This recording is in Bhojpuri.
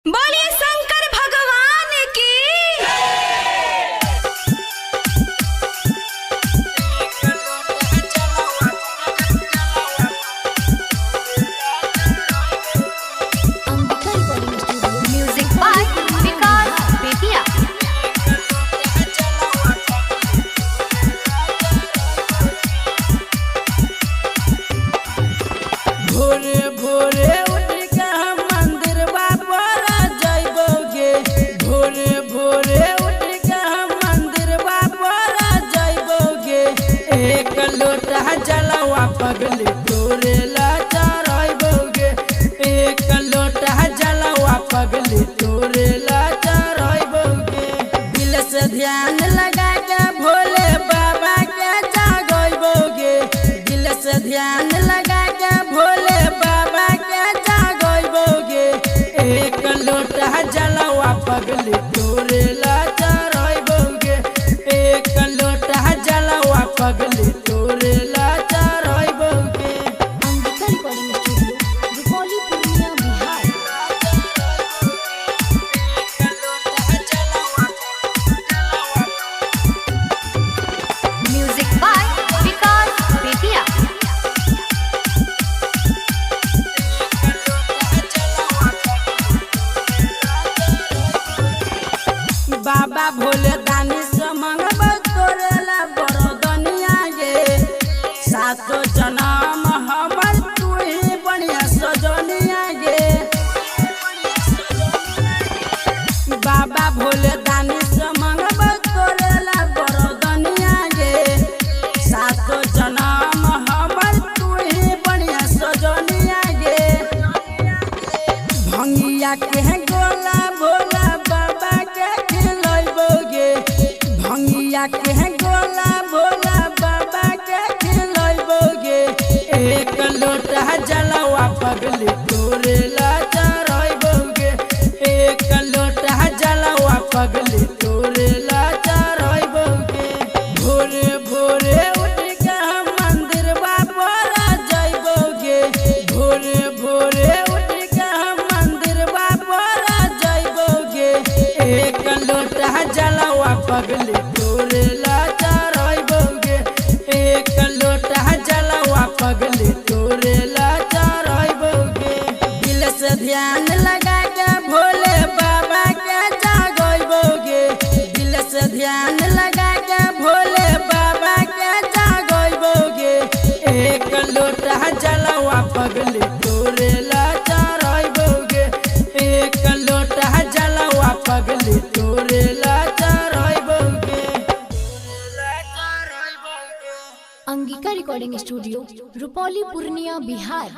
बोलिए शंकर भगवान की। Music by Vikas Bettiah. भोरे भोरे उठ के हम मंदिर बाबा जाइबोगे। भोरे भोरे उठ के हम मंदिर बाबा जाइबोगे। एक लोटा जलवा पगली तोरे ला चढ़ाइबोगे। एक लोटा जलवा पगली तोरे ला चढ़ाइबोगे। दिल से ध्यान लगा के भोले बाबा के जागोइबोगे। दिल से ध्यान लगा के भोले बाबा के जागोइबोगे। एक लोटा जलवा पगली तोरे ला चढ़ाइबोगे। एक लोटा जलवा पगली तोरे ला चढ़ाइबोगे। Ambika recording studio, Rupauli, Purnia, Bihar. Music by Vikas Bettiah. बाबा भोले दानी से मंगब तोरेला बड़ो दुनिया गे। सातो जन्म हमर तू ही बढ़िया सजनिया गे। बाबा भोले दानी से मंगब तोरेला बड़ो दुनिया गे। सातो जन्म हमर तू ही बढ़िया सजनिया गे। भंगिया के गोला भोला बाबा के खिलैबोगे। भंगिया के गोला भोला बाबा के खिलैबोगे। एक लोटा जलवा पगली तोरे ला चढ़ाइबोगे। एक लोटा जलवा पगली तोरे ला चढ़ाइबोगे। भोरे भोरे उठ के हम मंदिर बाबा जाइबोगे। भोरे भोरे उठ के हम मंदिर बाबा जाइबोगे। एक लोटा जलवा पगली तोरे ला चढ़ाइबोगे। एक लोटा जलवा पगली तोरे ला चढ़ाइबोगे। दिल से ध्यान लगा के भोले बाबा के जागोइबोगे। दिल से ध्यान लगा के भोले बाबा के जागोइबोगे। एक लोटा जलवा पगली तोरे ला चढ़ाइबोगे। एक लोटा जलवा पगली तोरे ला चढ़ाइबोगे। Angika recording studio, Rupauli, Purnia, Bihar.